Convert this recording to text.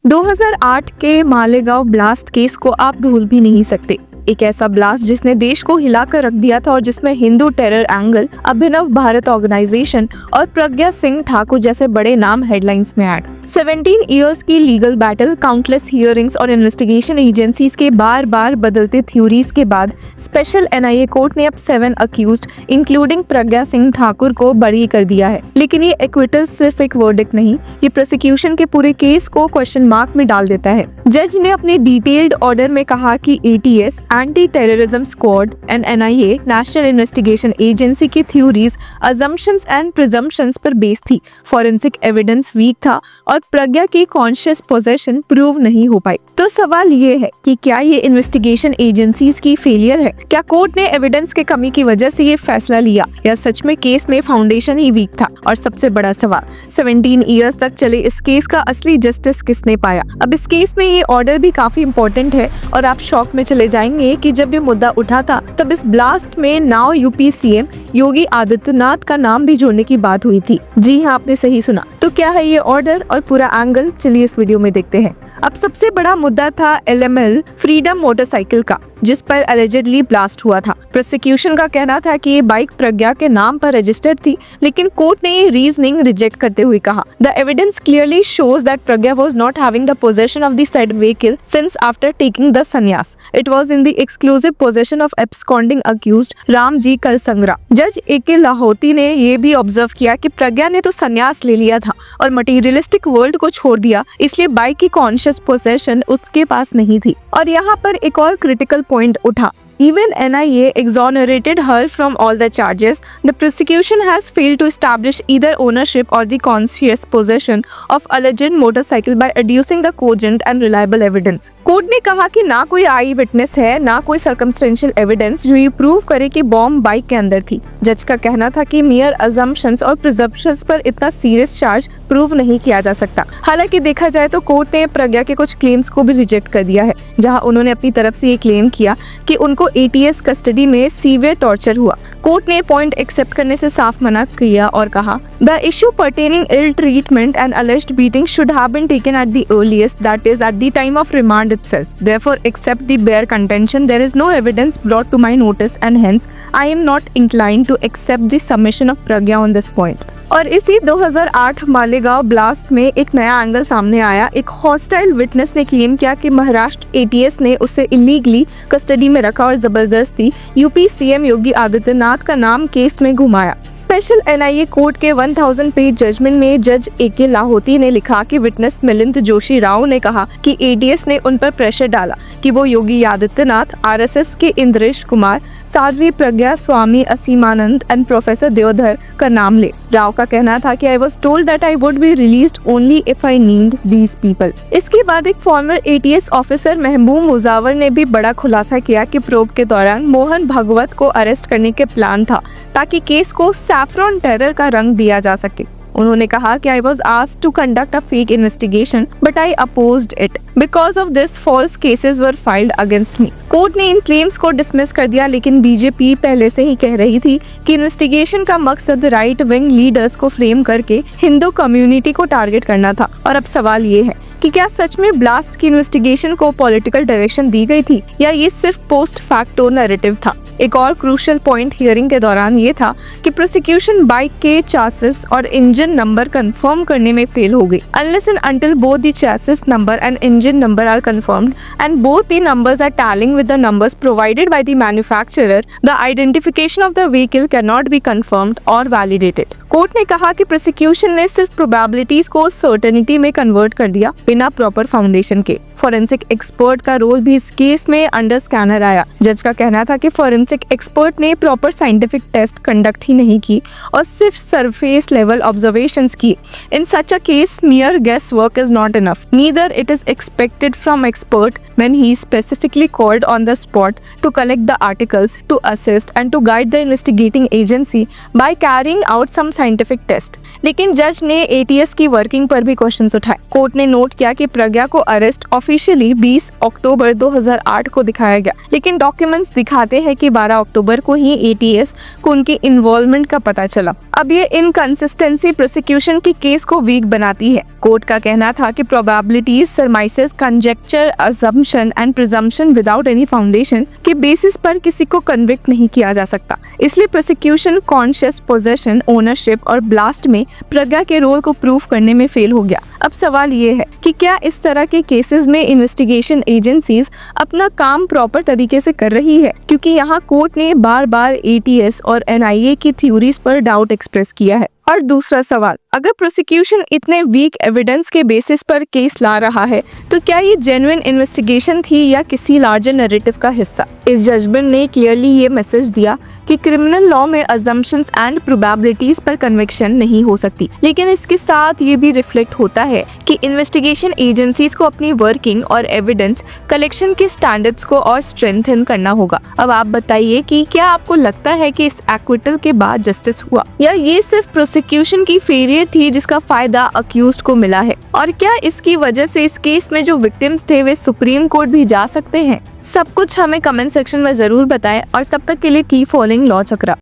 2008 के Malegaon blast case को आप भूल भी नहीं सकते। एक ऐसा ब्लास्ट जिसने देश को हिलाकर रख दिया था और जिसमें हिंदू टेरर एंगल, अभिनव भारत ऑर्गेनाइजेशन और प्रज्ञा सिंह ठाकुर जैसे बड़े नाम हेडलाइंस में ऐड। 17 इयर्स की लीगल बैटल, काउंटलेस हियरिंग्स और इन्वेस्टिगेशन एजेंसीज के बार बार बदलते थ्योरीज के बाद स्पेशल एनआईए कोर्ट ने अब 7 अक्यूज्ड इंक्लूडिंग प्रज्ञा सिंह ठाकुर को बरी कर दिया है। लेकिन ये एक्विटल सिर्फ एक वर्डिक्ट नहीं, ये प्रोसिक्यूशन के पूरे केस को क्वेश्चन मार्क में डाल देता है। जज ने अपने डिटेल्ड ऑर्डर में कहा कि ATS, anti terrorism squad and NIA, national investigation agency की थ्योरीज अजम्पशंस एंड प्रिजम्पशंस पर बेस्ड थी। फॉरेंसिक एविडेंस वीक था और प्रज्ञा की कॉन्शियस पोजेशन प्रूव नहीं हो पाई। तो सवाल ये है कि क्या ये इन्वेस्टिगेशन एजेंसीज की फेलियर है? क्या कोर्ट ने एविडेंस के कमी की वजह से ये फैसला लिया या सच में केस में फाउंडेशन ही वीक था? और सबसे बड़ा सवाल, 17 इयर्स तक चले इस केस का असली जस्टिस किसने पाया? अब इस केस में ये ऑर्डर भी काफी इम्पोर्टेंट है और आप शॉक में चले जाएंगे कि जब ये मुद्दा उठा था तब इस ब्लास्ट में now UP CM Yogi Adityanath का नाम भी जोड़ने की बात हुई थी। जी हाँ, आपने सही सुना। तो क्या है ये ऑर्डर और पूरा एंगल, चलिए इस वीडियो में देखते हैं। अब सबसे बड़ा मुद्दा था एलएमएल फ्रीडम मोटरसाइकिल का, जिस पर एलिजिडली ब्लास्ट हुआ था। प्रोसिक्यूशन का कहना था कि ये बाइक प्रज्ञा के नाम पर रजिस्टर्ड थी, लेकिन कोर्ट ने ये रीजनिंग रिजेक्ट करते हुए कहा, the evidence clearly shows that Pragya was not having the possession of the said vehicle since after taking the sanyas. It was in the exclusive possession of absconding accused Ram ji Kalsangra. जज A K. लाहौती ने ये भी observe किया कि प्रज्ञा ने तो संन्यास ले लिया था और मटेरियलिस्टिक वर्ल्ड को छोड़ दिया, इसलिए बाइक की कॉन्शियस पोजेशन उसके पास नहीं थी। और यहाँ पर एक और क्रिटिकल पॉइंट उठा। Even NIA exonerated her from all the charges. The prosecution has failed to establish either ownership or the conscious possession of alleged motorcycle by adducing the cogent and reliable evidence. Court ने कहा कि ना कोई आई witness है, ना कोई circumstantial evidence जो ये प्रूव करे कि बॉम्ब बाइक के अंदर थी। जज का कहना था कि मियर अजम्पशंस और प्रिजम्पशंस पर इतना सीरियस चार्ज प्रूव नहीं किया जा सकता। हालांकि देखा जाए तो कोर्ट ने प्रज्ञा के कुछ क्लेम्स को भी रिजेक्ट कर दिया है, जहां उन्होंने अपनी तरफ से ये क्लेम किया कि उनको एटीएस कस्टडी में सीवियर टॉर्चर हुआ। कोर्ट ने पॉइंट एक्सेप्ट करने से साफ मना किया और कहा, the issue pertaining ill treatment and alleged beating should have been taken at the earliest, that is at the time of remand itself. Therefore except the bare contention, there is no evidence brought to my notice and hence I am not inclined to accept the submission of Pragya on this point. और इसी 2008 Malegaon blast में एक नया angle सामने आया। एक hostile witness ने claim किया कि महाराष्ट्र एटीएस ने उसे इलीगली कस्टडी में रखा और जबरदस्ती यूपी सीएम योगी आदित्यनाथ का नाम केस में घुमाया। स्पेशल एनआईए कोर्ट के 1000 पेज जजमेंट में जज ए.के. लाहौती ने लिखा कि विटनेस मिलिंद जोशी राव ने कहा कि एटीएस ने उन पर प्रेशर डाला कि वो योगी आदित्यनाथ, आरएसएस के इंद्रेश कुमार, साध्वी प्रज्ञा, स्वामी असीमानंद एंड प्रोफेसर देवधर का नाम ले। राव का कहना था कि I was told that I would be released only if I need these people. इसके बाद एक फॉर्मर एटीएस ऑफिसर महबूब मुजावर ने भी बड़ा खुलासा किया कि प्रोब के दौरान मोहन भागवत को अरेस्ट करने के प्लान था ताकि केस को सैफ्रॉन टेरर का रंग दिया जा सके। उन्होंने कहा कि I was asked to conduct a fake investigation but I opposed it because of this false cases were filed against me. Court ने इन क्लेम्स को डिसमिस कर दिया, लेकिन बीजेपी पहले से ही कह रही थी कि इन्वेस्टिगेशन का मकसद राइट विंग लीडर्स को फ्रेम करके हिंदू कम्युनिटी को टारगेट करना था। और अब सवाल ये है कि क्या सच में ब्लास्ट की इन्वेस्टिगेशन को पॉलिटिकल डायरेक्शन दी गई थी या ये सिर्फ पोस्ट फैक्टो नैरेटिव था? एक और क्रूशियल पॉइंट हियरिंग के दौरान ये था कि प्रोसिक्यूशन बाइक के चासिस और इंजन नंबर कंफर्म करने में फेल हो गई। Unless and until both the chassis number and engine number are confirmed and both the numbers are tallying with the numbers provided by the manufacturer, the identification of the vehicle can not be confirmed और validated. Court ने कहा कि prosecution ने सिर्फ probabilities को certainty में convert कर दिया बिना प्रॉपर फाउंडेशन के। फॉरेंसिक एक्सपर्ट का रोल भी इस केस में अंडर स्कैनर आया। जज का कहना था कि फॉरेंसिक एक्सपर्ट ने प्रॉपर साइंटिफिक टेस्ट कंडक्ट ही नहीं की और सिर्फ सरफेस लेवल ऑब्जर्वेशंस की। In such a case mere guesswork is not enough. Neither it is expected from expert when he is specifically called on the spot to collect the articles, to assist and to guide the investigating agency by carrying out some scientific test. लेकिन जज ने ATS की working पर भी questions उठाए। Court ने note किया कि प्रज्ञा को अरेस्ट ऑफिशियली 20 अक्टूबर 2008 को दिखाया गया, लेकिन डॉक्यूमेंट्स दिखाते हैं कि 12 अक्टूबर को ही एटीएस को उनके इन्वॉल्वमेंट का पता चला। अब ये इनकंसिस्टेंसी प्रोसिक्यूशन के केस को वीक बनाती है। कोर्ट का कहना था कि probabilities, surmises, conjecture, assumption and presumption without any foundation के बेसिस पर किसी को कन्विक्ट नहीं किया जा सकता। इसलिए प्रोसिक्यूशन कॉन्शियस पोजेशन, ओनरशिप और ब्लास्ट में प्रज्ञा के रोल को प्रूव करने में फेल हो गया। अब सवाल ये है कि क्या इस तरह के केसेस में इन्वेस्टिगेशन एजेंसीज अपना काम प्रॉपर तरीके से कर रही है? क्योंकि यहाँ कोर्ट ने बार बार एटीएस और एनआईए की थ्योरीज पर डाउट एक्सप्रेस किया है। और दूसरा सवाल, अगर प्रोसिक्यूशन इतने वीक एविडेंस के बेसिस पर केस ला रहा है तो क्या ये जेन्युइन इन्वेस्टिगेशन थी या किसी लार्जर नैरेटिव का हिस्सा? इस जजमेंट ने क्लियरली ये मैसेज दिया कि क्रिमिनल लॉ में अजम्पशंस एंड प्रोबेबिलिटीज पर कन्विक्शन नहीं हो सकती, लेकिन इसके साथ ये भी रिफ्लेक्ट होता है कि इन्वेस्टिगेशन एजेंसीज को अपनी वर्किंग और एविडेंस कलेक्शन के स्टैंडर्ड्स को और स्ट्रेंथन करना होगा। अब आप बताइए कि क्या आपको लगता है कि इस एक्विटल के बाद जस्टिस हुआ या ये सिर्फ प्रोसिक्यूशन की फेलियर थी जिसका फायदा अक्यूज्ड को मिला है? और क्या इसकी वजह से इस केस में जो विक्टिम्स थे वे सुप्रीम कोर्ट भी जा सकते हैं? सब कुछ हमें कमेंट सेक्शन में जरूर बताएं और तब तक के लिए कीप फॉलोइंग लॉ चक्रा।